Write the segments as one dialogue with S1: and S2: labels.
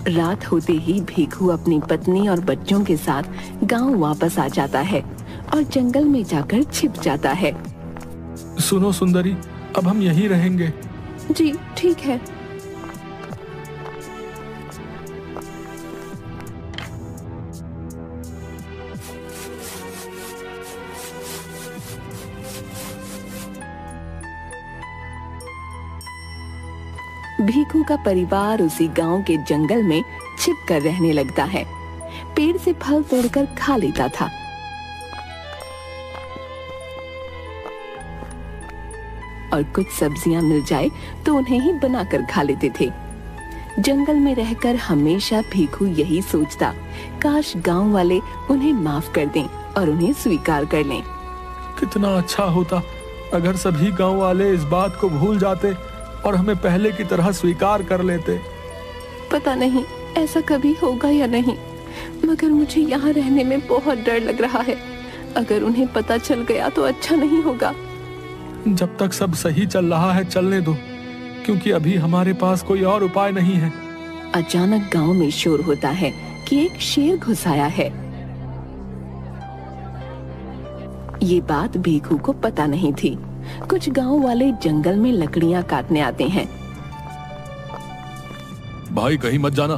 S1: रात होते ही भीखू अपनी पत्नी और बच्चों के साथ गांव वापस आ जाता है और जंगल में जाकर छिप जाता है।
S2: सुनो सुंदरी, अब हम यहीं रहेंगे।
S1: जी ठीक है। भीखू का परिवार उसी गांव के जंगल में छिप कर रहने लगता है। पेड़ से फल तोड़कर खा लेता था। और कुछ सब्जियां मिल जाए तो उन्हें ही बनाकर खा लेते थे। जंगल में रहकर हमेशा भीखू यही सोचता, काश गांव वाले उन्हें माफ कर दें और उन्हें स्वीकार कर लें।
S2: कितना अच्छा होता अगर सभी गांव वाले इस बात को भूल जाते और हमें पहले की तरह स्वीकार कर लेते।
S1: पता नहीं ऐसा कभी होगा या नहीं, मगर मुझे यहाँ रहने में बहुत डर लग रहा है। अगर उन्हें पता चल गया तो अच्छा नहीं होगा।
S2: जब तक सब सही चल रहा है चलने दो, क्योंकि अभी हमारे पास कोई और उपाय नहीं है।
S1: अचानक गांव में शोर होता है कि एक शेर घुस आया है। ये बात भीखू को पता नहीं थी। कुछ गांव वाले जंगल में लकड़ियां काटने आते हैं।
S2: भाई कहीं मत जाना,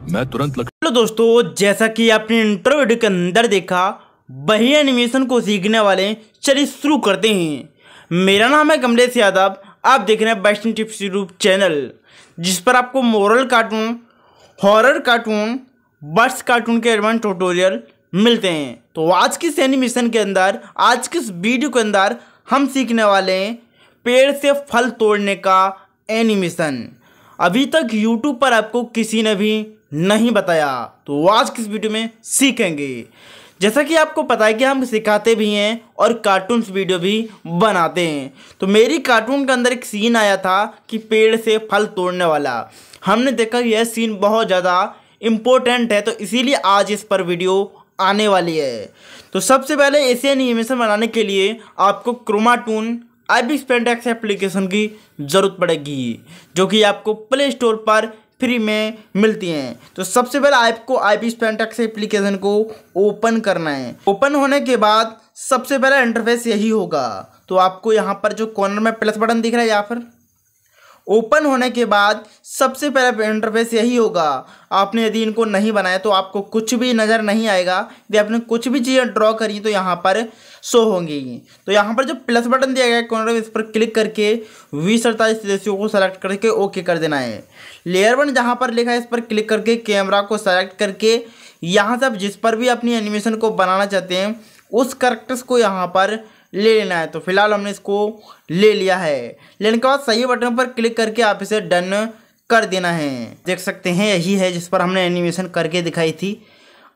S2: मैं तुरंत
S3: हेलो दोस्तों, जैसा कि आपने इंट्रो वीडियो के अंदर देखा, वही एनिमेशन को सीखने वाले चलिए शुरू करते हैं। मेरा नाम है कमलेश यादव, आप देख रहे हैं बेस्ट टिप्स यूट्यूब चैनल, जिस पर आपको moral cartoon, horror cartoon, birds cartoon के एडवांस ट्यूटोरियल मिलते हैं। तो आज की इस एनिमेशन के अंदर, आज की इस वीडियो के अंदर हम सीखने वाले हैं पेड़ से फल तोड़ने का एनिमेशन। अभी तक YouTube पर आपको किसी ने भी नहीं बताया, तो आज की इस वीडियो में सीखेंगे। जैसा कि आपको पता है कि हम सिखाते भी हैं और कार्टून्स वीडियो भी बनाते हैं। तो मेरी कार्टून के अंदर एक सीन आया था कि पेड़ से फल तोड़ने वाला। हमने देखा यह सीन बहुत ज़्यादा इम्पोर्टेंट है, तो इसीलिए आज इस पर वीडियो आने वाली है। तो सबसे पहले ऐसे एनिमेशन बनाने के लिए आपको क्रोमाटून आईबी स्पेंटेक्स एप्लीकेशन की ज़रूरत पड़ेगी, जो कि आपको प्ले स्टोर पर फ्री में मिलती हैं। तो सबसे पहले आपको आईबी स्पेंटेक्स एप्लीकेशन को ओपन करना है। ओपन होने के बाद सबसे पहला इंटरफेस यही होगा। तो आपको यहाँ पर जो कॉर्नर में प्लस बटन दिख रहा है, यहाँ पर ओपन होने के बाद सबसे पहला इंटरफेस यही होगा। आपने यदि इनको नहीं बनाया तो आपको कुछ भी नज़र नहीं आएगा। यदि आपने कुछ भी चीज़ें ड्रॉ करी तो यहाँ पर शो होंगी। तो यहाँ पर जो प्लस बटन दिया गया है कॉर्नर में, इस पर क्लिक करके 2047 रेशियो को सेलेक्ट करके ओके कर देना है। लेयर 1 जहाँ पर लिखा है, इस पर क्लिक करके कैमरा को सेलेक्ट करके यहाँ से आप जिस पर भी अपनी एनिमेशन को बनाना चाहते हैं उस कैरेक्टर्स को यहाँ पर ले लेना है। तो फिलहाल हमने इसको ले लिया है। लेने के बाद सही बटन पर क्लिक करके आप इसे डन कर देना है। देख सकते हैं यही है जिस पर हमने एनिमेशन करके दिखाई थी।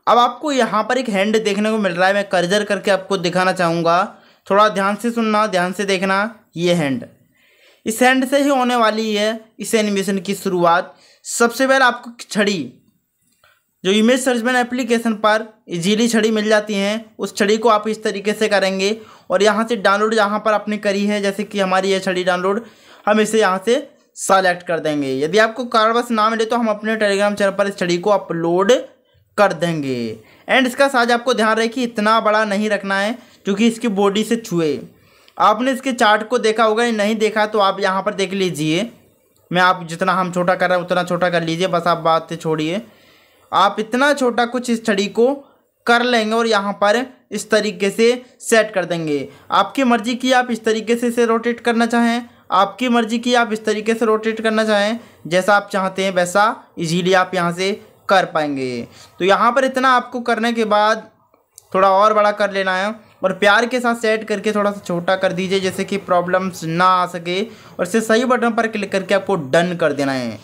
S3: अब आपको यहाँ पर एक हैंड देखने को मिल रहा है। मैं कर्जर करके आपको दिखाना चाहूँगा, थोड़ा ध्यान से सुनना, ध्यान से देखना। ये हैंड, इस हैंड से ही होने वाली है इस एनिमेशन की शुरुआत। सबसे पहले आपको छड़ी, जो इमेज सर्चमैन एप्लीकेशन पर इजीली छड़ी मिल जाती हैं, उस छड़ी को आप इस तरीके से करेंगे और यहाँ से डाउनलोड जहाँ पर आपने करी है, जैसे कि हमारी ये छड़ी डाउनलोड, हम इसे यहाँ से सेलेक्ट कर देंगे। यदि आपको कारणवश ना मिले तो हम अपने टेलीग्राम चैनल पर इस छड़ी को अपलोड कर देंगे। एंड इसका साइज आपको ध्यान रहे कि इतना बड़ा नहीं रखना है क्योंकि इसकी बॉडी से छुए। आपने इसके चार्ट को देखा होगा, नहीं देखा तो आप यहाँ पर देख लीजिए। मैं आप जितना हम छोटा कर रहे हैं उतना छोटा कर लीजिए, बस आप बात छोड़िए। आप इतना छोटा कुछ इस छड़ी को कर लेंगे और यहाँ पर इस तरीके से सेट कर देंगे। आपकी मर्ज़ी की आप इस तरीके से इसे रोटेट करना चाहें, आपकी मर्ज़ी की आप इस तरीके से रोटेट करना चाहें, जैसा आप चाहते हैं वैसा इजीली आप यहाँ से कर पाएंगे। तो यहाँ पर इतना आपको करने के बाद थोड़ा और बड़ा कर लेना है और प्यार के साथ सेट करके थोड़ा सा छोटा कर दीजिए, जैसे कि प्रॉब्लम्स ना आ सके। और इसे सही बटन पर क्लिक करके आपको डन कर देना है।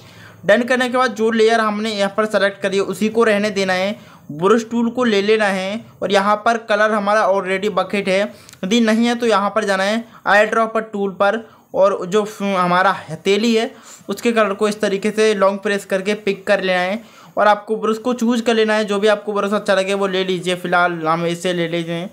S3: डन करने के बाद जो लेयर हमने यहाँ पर सेलेक्ट करी है उसी को रहने देना है। ब्रश टूल को ले लेना है और यहाँ पर कलर हमारा ऑलरेडी बकेट है, यदि नहीं है तो यहाँ पर जाना है आई ड्रॉपर टूल पर और जो हमारा हथेली है उसके कलर को इस तरीके से लॉन्ग प्रेस करके पिक कर लेना है और आपको ब्रश को चूज कर लेना है। जो भी आपको ब्रश अच्छा लगे वो ले लीजिए, फिलहाल हम इसे ले लीजिए।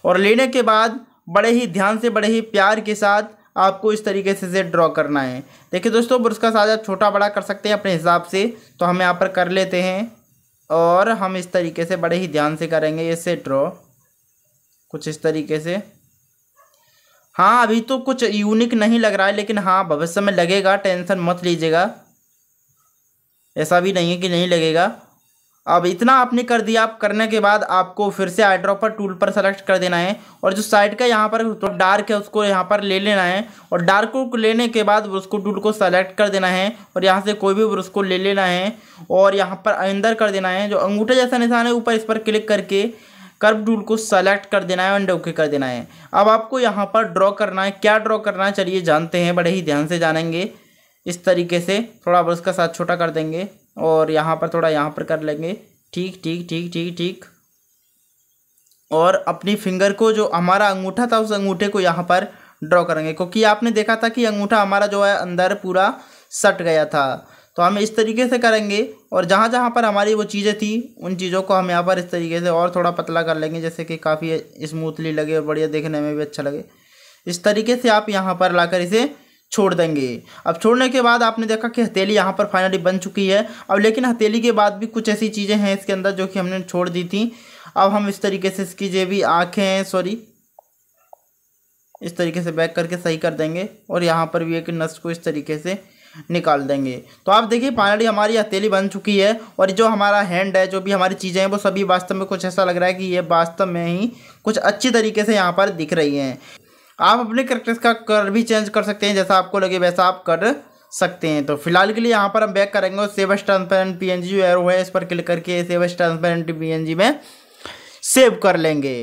S3: और लेने के बाद बड़े ही ध्यान से, बड़े ही प्यार के साथ आपको इस तरीके से ड्रॉ करना है। देखिए दोस्तों, ब्रश का साइज आप छोटा बड़ा कर सकते हैं अपने हिसाब से। तो हम यहाँ पर कर लेते हैं और हम इस तरीके से बड़े ही ध्यान से करेंगे इसे ड्रॉ, कुछ इस तरीके से। हाँ, अभी तो कुछ यूनिक नहीं लग रहा है, लेकिन हाँ भविष्य में लगेगा, टेंशन मत लीजिएगा। ऐसा भी नहीं है कि नहीं लगेगा। अब इतना आपने कर दिया। आप करने के बाद आपको फिर से आई ड्रॉपर टूल पर सेलेक्ट कर देना है और जो साइड का यहाँ पर तो डार्क है उसको यहाँ पर ले लेना है और डार्क को लेने के बाद उसको टूल को सेलेक्ट कर देना है और यहाँ से कोई भी उसको ले लेना है और यहाँ पर अंदर कर देना है। जो अंगूठे जैसा निशान है ऊपर, इस पर क्लिक करके कर्व टूल को सेलेक्ट कर देना है एंड ओके कर देना है। अब आपको यहाँ पर ड्रॉ करना है। क्या ड्रॉ करना है चलिए जानते हैं, बड़े ही ध्यान से जानेंगे। इस तरीके से थोड़ा ब्रश का साइज छोटा कर देंगे और यहाँ पर थोड़ा यहाँ पर कर लेंगे। ठीक ठीक ठीक ठीक ठीक। और अपनी फिंगर को, जो हमारा अंगूठा था, उस अंगूठे को यहाँ पर ड्रॉ करेंगे, क्योंकि आपने देखा था कि अंगूठा हमारा जो है अंदर पूरा सट गया था। तो हम इस तरीके से करेंगे और जहाँ जहाँ पर हमारी वो चीज़ें थी उन चीज़ों को हम यहाँ पर इस तरीके से और थोड़ा पतला कर लेंगे, जैसे कि काफ़ी स्मूथली लगे और बढ़िया देखने में भी अच्छा लगे। इस तरीके से आप यहाँ पर लाकर इसे छोड़ देंगे। अब छोड़ने के बाद आपने देखा कि हथेली यहाँ पर फाइनली बन चुकी है। अब लेकिन हथेली के बाद भी कुछ ऐसी चीज़ें हैं इसके अंदर जो कि हमने छोड़ दी थी। अब हम इस तरीके से इसकी जो भी आँखें हैं, सॉरी, इस तरीके से बैक करके सही कर देंगे और यहाँ पर भी एक नस को इस तरीके से निकाल देंगे। तो आप देखिए फाइनली हमारी हथेली बन चुकी है और जो हमारा हैंड है, जो भी हमारी चीज़ें हैं, वो सभी वास्तव में कुछ ऐसा लग रहा है कि ये वास्तव में ही कुछ अच्छी तरीके से यहाँ पर दिख रही हैं। आप अपने कैरेक्टर्स का कलर भी चेंज कर सकते हैं, जैसा आपको लगे वैसा आप कर सकते हैं। तो फिलहाल के लिए यहाँ पर हम बैक करेंगे और सेव एज ट्रांसपेरेंट पीएनजी जो एरो है इस पर क्लिक करके सेव एज ट्रांसपेरेंट पीएनजी में सेव कर लेंगे।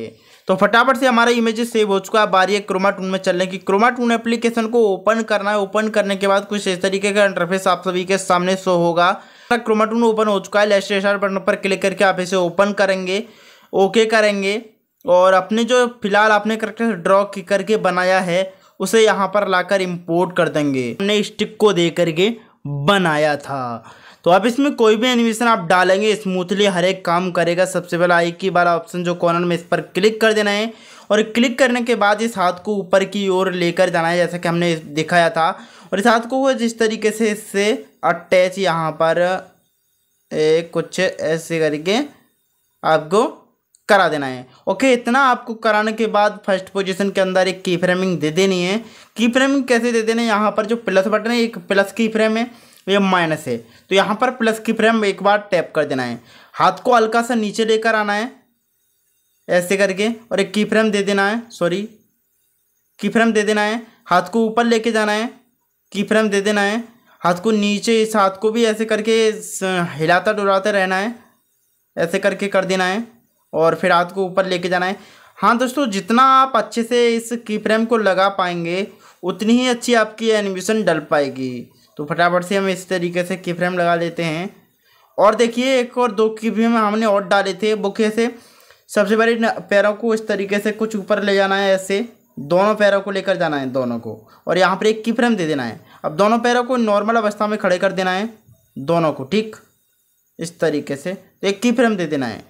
S3: तो फटाफट से हमारा इमेज सेव हो चुका है। बारी है क्रोमा टूल में चलने की। क्रोमा टूल एप्लीकेशन को ओपन करना है। ओपन करने के बाद कुछ इस तरीके का इंटरफेस आप सभी के सामने शो होगा। क्रोमा टूल ओपन हो चुका है। लेफ्ट स्टार बटन पर क्लिक करके आप इसे ओपन करेंगे, ओके करेंगे और अपने जो फिलहाल आपने कैरेक्टर ड्रॉ करके बनाया है उसे यहाँ पर लाकर इंपोर्ट कर देंगे। हमने स्टिक को दे करके बनाया था। तो अब इसमें कोई भी एनिमेशन आप डालेंगे स्मूथली हर एक काम करेगा। सबसे पहला एक ही बार ऑप्शन जो कॉर्नर में, इस पर क्लिक कर देना है और क्लिक करने के बाद इस हाथ को ऊपर की ओर लेकर जाना है, जैसा कि हमने दिखाया था। और इस हाथ को जिस तरीके से इससे अटैच यहाँ पर कुछ ऐसे करके आपको करा देना है। ओके, इतना आपको कराने के बाद फर्स्ट पोजीशन के अंदर एक की फ्रेमिंग दे देनी है। की फ्रेमिंग कैसे दे देना है, यहाँ पर जो प्लस बटन है, एक प्लस की फ्रेम है, ये माइनस है, तो यहाँ पर प्लस की फ्रेम एक बार टैप कर देना है। हाथ को हल्का सा नीचे लेकर आना है ऐसे करके और एक की फ्रेम दे देना है, सॉरी की फ्रेम दे देना है। हाथ को ऊपर लेके जाना है, की फ्रेम दे देना है। हाथ को नीचे, इस हाथ को भी ऐसे करके हिलाता डुलाते रहना है, ऐसे करके कर देना है और फिर हाथ को ऊपर लेके जाना है। हाँ दोस्तों, जितना आप अच्छे से इस की फ्रेम को लगा पाएंगे उतनी ही अच्छी आपकी एनिमेशन डल पाएगी। तो फटाफट से हम इस तरीके से की फ्रेम लगा लेते हैं। और देखिए एक और दो की फ्रेम हमने और डाले थे। बुके से सबसे पहले पैरों को इस तरीके से कुछ ऊपर ले जाना है, ऐसे दोनों पैरों को लेकर जाना है दोनों को, और यहाँ पर एक की फ्रेम दे देना है। अब दोनों पैरों को नॉर्मल अवस्था में खड़े कर देना है दोनों को, ठीक इस तरीके से एक की फ्रेम दे देना है।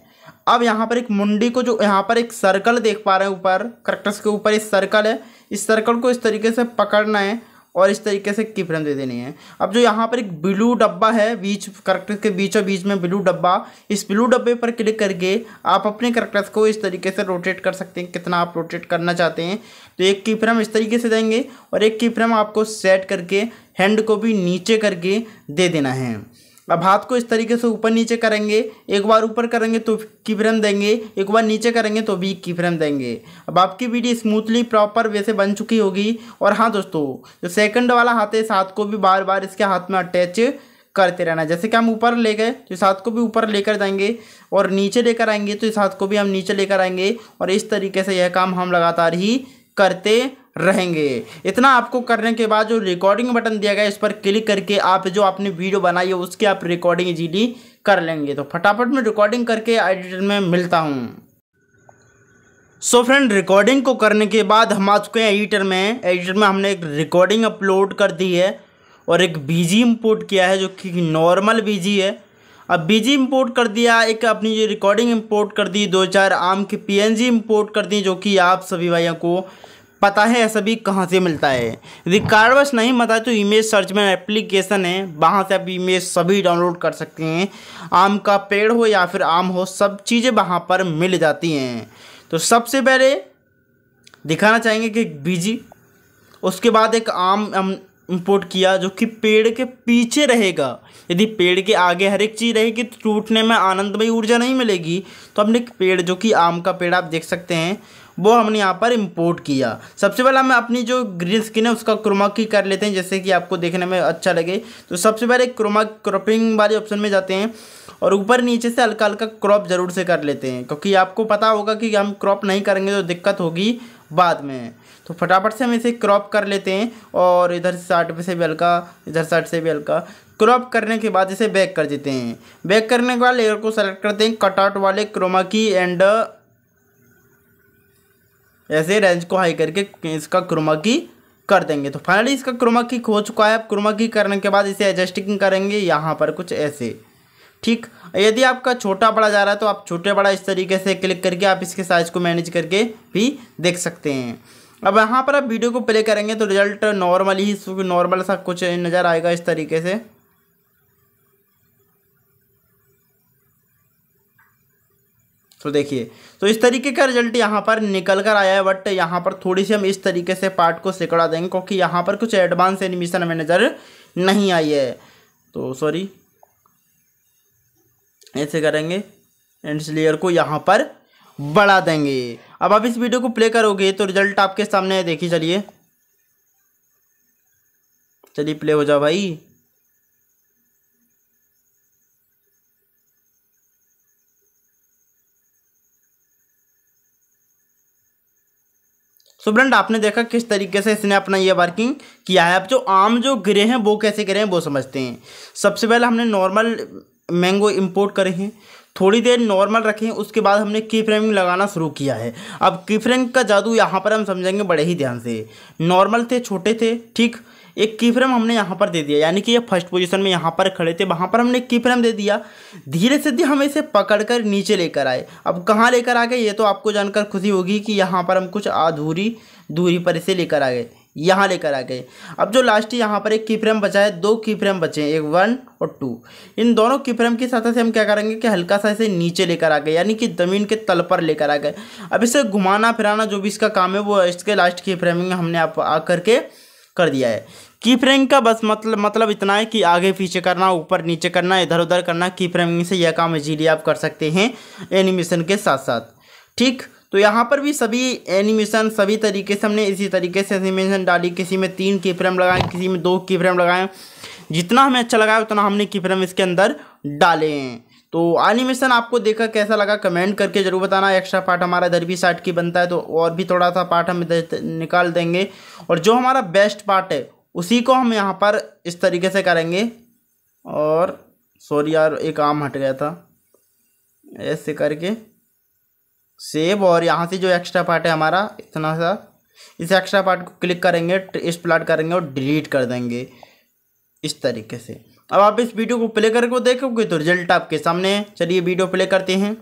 S3: अब यहाँ पर एक मुंडी को, जो यहाँ पर एक सर्कल देख पा रहे हैं ऊपर कैरेक्टर्स के ऊपर इस सर्कल है, इस सर्कल को इस तरीके से पकड़ना है और इस तरीके से की फ्रेम दे देनी है। अब जो यहाँ पर एक ब्लू डब्बा है बीच कैरेक्टर्स के बीचों बीच में ब्लू डब्बा, इस ब्लू डब्बे पर क्लिक करके आप अपने कैरेक्टर्स को इस तरीके से रोटेट कर सकते हैं, कितना आप रोटेट करना चाहते हैं। तो एक की फ्रेम इस तरीके से देंगे और एक की फ्रेम आपको सेट करके हैंड को भी नीचे करके दे देना है। अब हाथ को इस तरीके से ऊपर नीचे करेंगे, एक बार ऊपर करेंगे तो की फ्रेम देंगे, एक बार नीचे करेंगे तो भी की फ्रेम देंगे। अब आपकी वीडियो स्मूथली प्रॉपर वैसे बन चुकी होगी। और हाँ दोस्तों, जो सेकंड वाला हाथ है इस हाथ को भी बार बार इसके हाथ में अटैच करते रहना। जैसे कि हम ऊपर ले गए तो इस हाथ को भी ऊपर लेकर जाएंगे और नीचे लेकर आएंगे तो इस हाथ को भी हम नीचे लेकर आएंगे और इस तरीके से यह काम हम लगातार ही करते रहेंगे। इतना आपको करने के बाद जो रिकॉर्डिंग बटन दिया गया है इस पर क्लिक करके आप जो आपने वीडियो बनाई है उसकी आप रिकॉर्डिंग इजीली कर लेंगे। तो फटाफट में रिकॉर्डिंग करके एडिटर में मिलता हूँ। सो फ्रेंड, रिकॉर्डिंग को करने के बाद हम आ चुके हैं एडिटर में। एडिटर में हमने एक रिकॉर्डिंग अपलोड कर दी है और एक बीजी इंपोर्ट किया है जो कि नॉर्मल बीजी है। अब बीजी इंपोर्ट कर दिया, एक अपनी जो रिकॉर्डिंग इंपोर्ट कर दी, 2-4 आम की पीएनजी इंपोर्ट कर दी जो कि आप सभी भाइयों को पता है ऐसा भी कहाँ से मिलता है। यदि कार्डवश नहीं पता तो इमेज सर्च में एप्लीकेशन है, वहाँ से आप इमेज सभी डाउनलोड कर सकते हैं। आम का पेड़ हो या फिर आम हो, सब चीज़ें वहाँ पर मिल जाती हैं। तो सबसे पहले दिखाना चाहेंगे कि एक बीजी, उसके बाद एक आम हम इंपोर्ट किया जो कि पेड़ के पीछे रहेगा। यदि पेड़ के आगे हर एक चीज़ रहेगी तो टूटने में आनंदमयी ऊर्जा नहीं मिलेगी। तो हमने एक पेड़ जो कि आम का पेड़ आप देख सकते हैं वो हमने यहाँ पर इंपोर्ट किया। सबसे पहले हम अपनी जो ग्रीन स्क्रीन है उसका क्रोमा की कर लेते हैं, जैसे कि आपको देखने में अच्छा लगे। तो सबसे पहले क्रॉपिंग वाले ऑप्शन में जाते हैं और ऊपर नीचे से हल्का हल्का क्रॉप जरूर से कर लेते हैं, क्योंकि आपको पता होगा कि हम क्रॉप नहीं करेंगे तो दिक्कत होगी बाद में। तो फटाफट से हम इसे क्रॉप कर लेते हैं और इधर साइड से भी हल्का, इधर साइड से भी हल्का क्रॉप करने के बाद इसे बैक कर देते हैं। बैक करने के बाद लेयर को सेलेक्ट करते हैं, कटआउट वाले क्रोमा की एंड ऐसे रेंज को हाई करके इसका क्रोमा की कर देंगे। तो फाइनली इसका क्रोमा की हो चुका है। अब क्रोमा की करने के बाद इसे एडजस्टिंग करेंगे यहाँ पर कुछ ऐसे, ठीक। यदि आपका छोटा बड़ा जा रहा है तो आप छोटे बड़ा इस तरीके से क्लिक करके आप इसके साइज को मैनेज करके भी देख सकते हैं। अब यहाँ पर आप वीडियो को प्ले करेंगे तो रिजल्ट नॉर्मली ही नॉर्मल सा कुछ नज़र आएगा इस तरीके से। तो देखिए, तो इस तरीके का रिजल्ट यहाँ पर निकल कर आया है। बट यहाँ पर थोड़ी सी हम इस तरीके से पार्ट को सिकुड़ा देंगे क्योंकि यहाँ पर कुछ एडवांस एनिमेशन हमें नज़र नहीं आई है। तो सॉरी, ऐसे करेंगे एंड इस लेयर को यहाँ पर बढ़ा देंगे। अब आप इस वीडियो को प्ले करोगे तो रिजल्ट आपके सामने है, देखिए। चलिए प्ले हो जाओ भाई। सो फ्रेंड, आपने देखा किस तरीके से इसने अपना ये वर्किंग किया है। अब जो आम जो गिरे हैं वो कैसे गिरे हैं वो समझते हैं। सबसे पहले हमने नॉर्मल मैंगो इंपोर्ट करे हैं, थोड़ी देर नॉर्मल रखें, उसके बाद हमने की फ्रेमिंग लगाना शुरू किया है। अब की फ्रेमिंग का जादू यहाँ पर हम समझेंगे बड़े ही ध्यान से। नॉर्मल थे, छोटे थे, ठीक। एक की फ्रेम हमने यहाँ पर दे दिया, यानी कि ये फर्स्ट पोजीशन में यहाँ पर खड़े थे, वहाँ पर हमने की फ्रेम दे दिया। धीरे से हम इसे पकड़कर नीचे लेकर आए। अब कहाँ लेकर आ गए ये तो आपको जानकर खुशी होगी कि यहाँ पर हम कुछ आधूरी दूरी पर इसे लेकर आ गए, यहाँ लेकर आ गए। अब जो लास्ट यहाँ पर एक की फ्रेम बचा है, 2 की फ्रेम बचे हैं, एक 1 और 2। इन दोनों की फ्रेम के साथ से हम क्या करेंगे कि हल्का सा इसे नीचे लेकर आ गए, यानी कि ज़मीन के तल पर लेकर आ गए। अब इसे घुमाना फिराना जो भी इसका काम है वो इसके लास्ट की फ्रेमिंग हमने आप आकर के कर दिया है। की फ्रेमिंग का बस मतलब इतना है कि आगे पीछे करना, ऊपर नीचे करना, इधर उधर करना। की फ्रेमिंग से यह काम इजीली आप कर सकते हैं एनिमेशन के साथ साथ, ठीक। तो यहाँ पर भी सभी एनिमेशन सभी तरीके से हमने इसी तरीके से एनिमेशन डाली। किसी में 3 की फ्रेम लगाएं, किसी में 2 की फ्रेम लगाएं। जितना हमें अच्छा लगा उतना हमने की फ्रेम इसके अंदर डाले हैं। तो एनिमेशन आपको देखा कैसा लगा कमेंट करके जरूर बताना। एक्स्ट्रा पार्ट हमारा इधर भी साइड की बनता है तो और भी थोड़ा सा पार्ट हम इधर निकाल देंगे, और जो हमारा बेस्ट पार्ट है उसी को हम यहाँ पर इस तरीके से करेंगे। और सॉरी यार, एक आम हट गया था, ऐसे करके सेव। और यहाँ से जो एक्स्ट्रा पार्ट है हमारा इतना सा, इस एक्स्ट्रा पार्ट को क्लिक करेंगे, इस प्लाट करेंगे और डिलीट कर देंगे इस तरीके से। अब आप इस वीडियो को प्ले करके देखोगे तो रिजल्ट आपके सामने है। चलिए वीडियो प्ले करते हैं।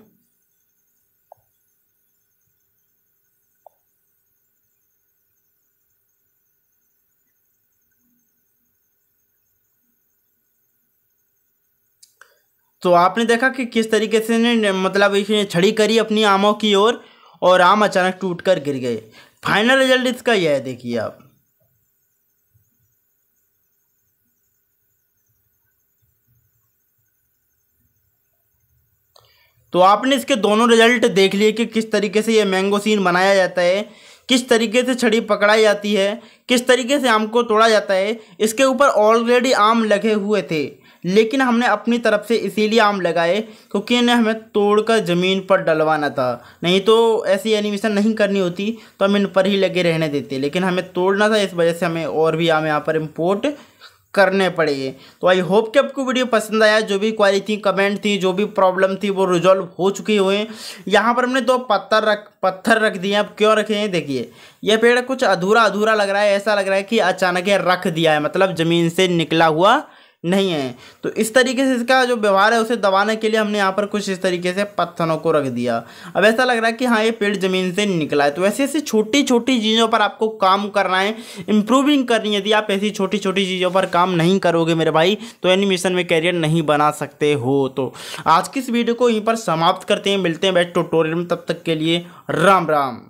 S3: तो आपने देखा कि किस तरीके से ने मतलब इसने छड़ी करी अपनी आमों की ओर और आम अचानक टूटकर गिर गए। फाइनल रिजल्ट इसका यह है, देखिए आप। तो आपने इसके दोनों रिजल्ट देख लिए कि किस तरीके से ये मैंगो सीन बनाया जाता है, किस तरीके से छड़ी पकड़ाई जाती है, किस तरीके से आम को तोड़ा जाता है। इसके ऊपर ऑलरेडी आम लगे हुए थे, लेकिन हमने अपनी तरफ से इसीलिए आम लगाए क्योंकि इन्हें हमें तोड़कर ज़मीन पर डलवाना था। नहीं तो ऐसी एनिमेशन नहीं करनी होती, तो हम इन पर ही लगे रहने देते, लेकिन हमें तोड़ना था, इस वजह से हमें और भी आम यहाँ पर इम्पोर्ट करने पड़े। तो आई होप कि आपको वीडियो पसंद आया। जो भी क्वारी थी, कमेंट थी, जो भी प्रॉब्लम थी वो रिजॉल्व हो चुकी हुए। यहाँ पर हमने 2 पत्थर रख दिए। अब क्यों रखे हैं, देखिए यह पेड़ कुछ अधूरा अधूरा लग रहा है, ऐसा लग रहा है कि अचानक ये रख दिया है, मतलब ज़मीन से निकला हुआ नहीं है। तो इस तरीके से इसका जो व्यवहार है उसे दबाने के लिए हमने यहाँ पर कुछ इस तरीके से पत्थरों को रख दिया। अब ऐसा लग रहा है कि हाँ ये पेड़ ज़मीन से निकला है। तो ऐसी ऐसी छोटी छोटी चीज़ों पर आपको काम करना है, इम्प्रूविंग करनी है। यदि आप ऐसी छोटी छोटी चीज़ों पर काम नहीं करोगे मेरे भाई तो एनिमेशन में कैरियर नहीं बना सकते हो। तो आज की इस वीडियो को यहीं पर समाप्त करते हैं, मिलते हैं बेस्ट ट्यूटोरियल में, तब तक के लिए राम राम।